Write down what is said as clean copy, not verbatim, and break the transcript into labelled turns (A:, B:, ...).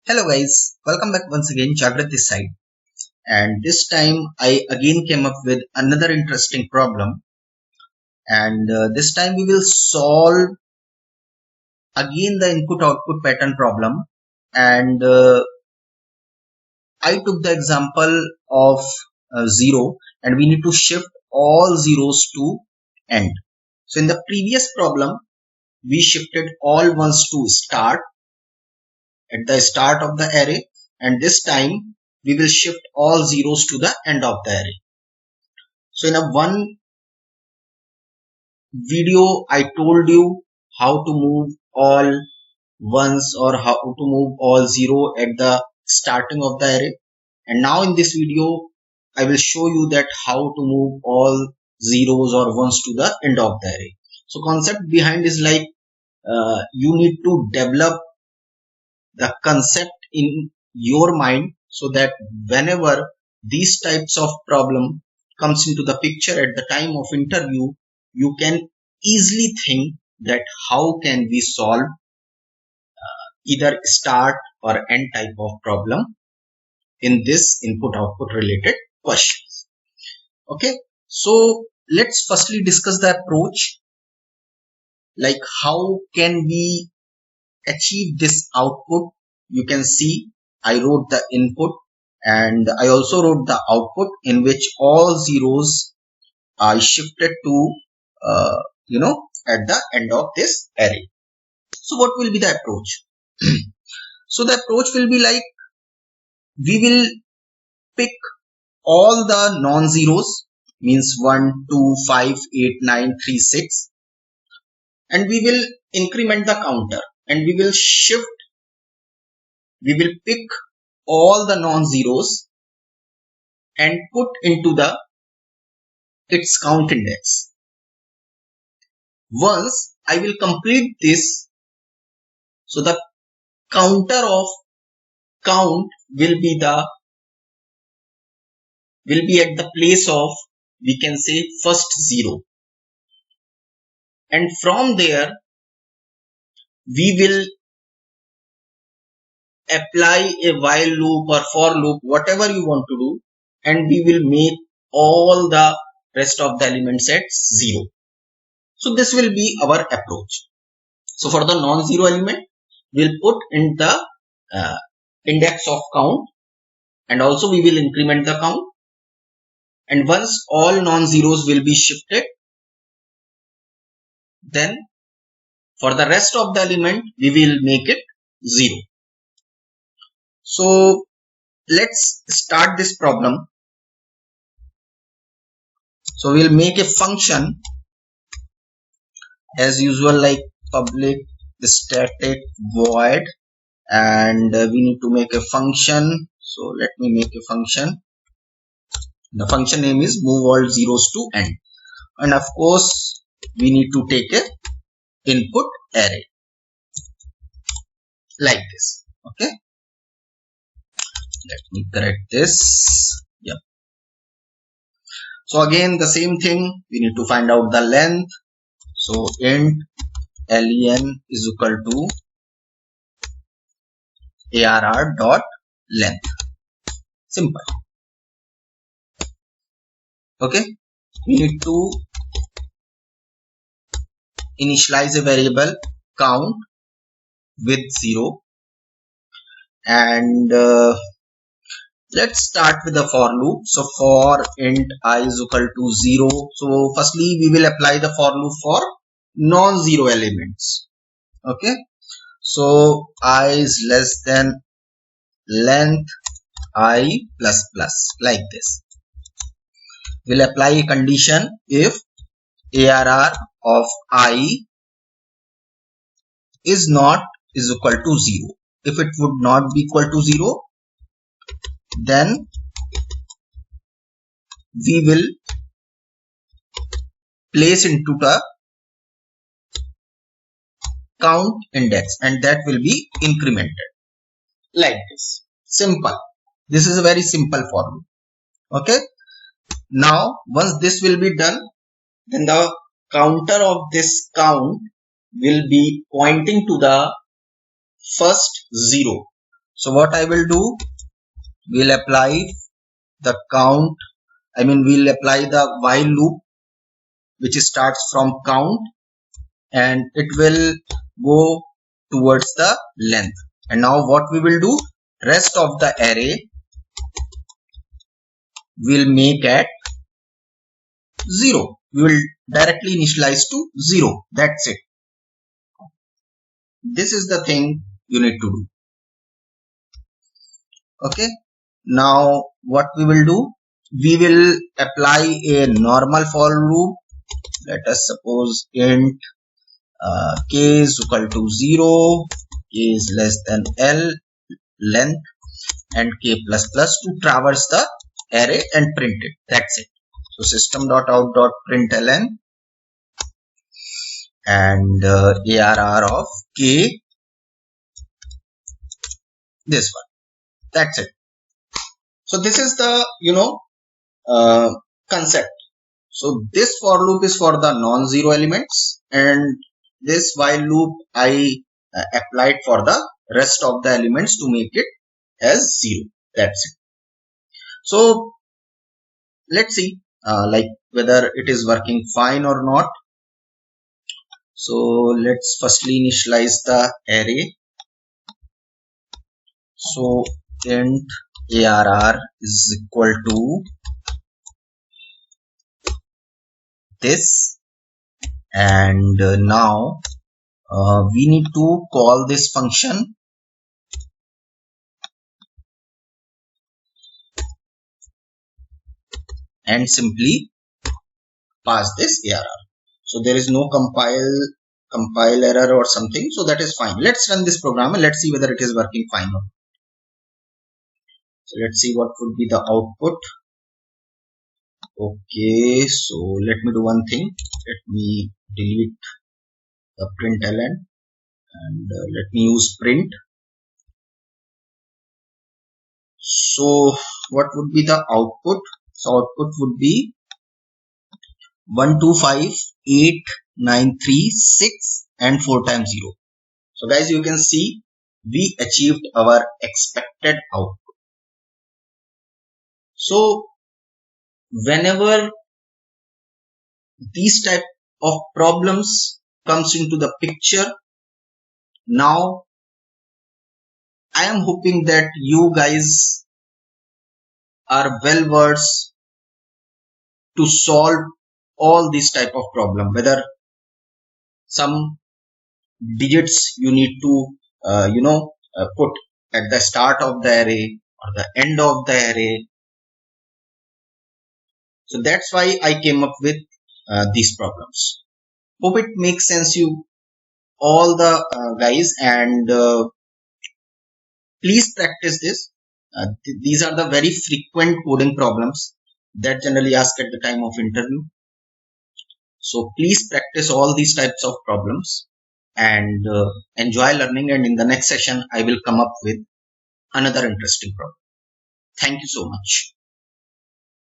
A: Hello guys, welcome back once again, Jagrat this side. And this time I again came up with another interesting problem. And this time we will solve again the input-output pattern problem. And I took the example of 0 and we need to shift all zeros to end. So in the previous problem, we shifted all ones to start at the start of the array, and this time we will shift all zeros to the end of the array. So in a one video I told you how to move all ones or how to move all zero at the starting of the array, and now in this video I will show you that how to move all zeros or ones to the end of the array. So concept behind is like you need to develop the concept in your mind so that whenever these types of problem comes into the picture at the time of interview, you can easily think that how can we solve either start or end type of problem in this input output related questions. Okay, so let's firstly discuss the approach, like how can we achieve this output. You can see I wrote the input and I also wrote the output in which all zeros are shifted to at the end of this array. So what will be the approach? So the approach will be like we will pick all the non-zeros, means 1, 2, 5, 8, 9, 3, 6, and we will increment the counter and we will pick all the non-zeros and put into its count index. Once I will complete this, so the counter of count will be at the place of, we can say, first zero, and from there we will apply a while loop or for loop, whatever you want to do, and we will make all the rest of the elements at 0. So this will be our approach. So for the non-zero element, we'll put in the index of count, and also we will increment the count, and once all non-zeros will be shifted, then for the rest of the element we will make it 0. So let's start this problem. So we'll make a function as usual, like public static void, and we need to make a function. So let me make a function. The function name is move all zeros to end, and of course we need to take a input array like this. Okay, let me correct this. Yep. So again the same thing, we need to find out the length. So int len is equal to arr dot length. Simple. Okay, we need to initialize a variable count with 0, and let's start with the for loop. So for int I is equal to 0. So firstly we will apply the for loop for non-zero elements. Okay, so I is less than length I plus plus, like this. We'll apply a condition if arr of I is equal to 0. If it would not be equal to 0, then we will place into the count index, and that will be incremented like this. Simple. This is a very simple for loop. Okay, now once this will be done, then the counter of this count will be pointing to the first 0. So what I will do, we'll apply the count, we'll apply the while loop which starts from count and it will go towards the length. And now what we will do, rest of the array will make at 0. We will directly initialize to 0. That's it. This is the thing you need to do. Okay. Now what we will do, we will apply a normal for loop. Let us suppose int k is equal to 0, k is less than l length and k plus plus to traverse the array and print it. That's it. So system.out.println and arr of k, this one. That's it. So this is the concept. So this for loop is for the non-zero elements and this while loop I applied for the rest of the elements to make it as 0. That's it. So let's see like whether it is working fine or not. So let's firstly initialize the array. So int arr is equal to this, and now we need to call this function and simply pass this arr. So there is no compile error or something, so that is fine. Let's run this program and let's see whether it is working fine or not. So let's see what would be the output. Okay, so let me do one thing. Let me delete the println and let me use print. So what would be the output? So output would be 125,8,936 and 4 times 0. So guys, you can see we achieved our expected output. So whenever these type of problems comes into the picture, now I am hoping that you guys are well versed to solve all these type of problem, whether some digits you need to put at the start of the array or the end of the array. So that's why I came up with these problems. Hope it makes sense you all the guys, and please practice this. These are the very frequent coding problems that generally asked at the time of interview. So please practice all these types of problems and enjoy learning, and in the next session I will come up with another interesting problem. Thank you so much.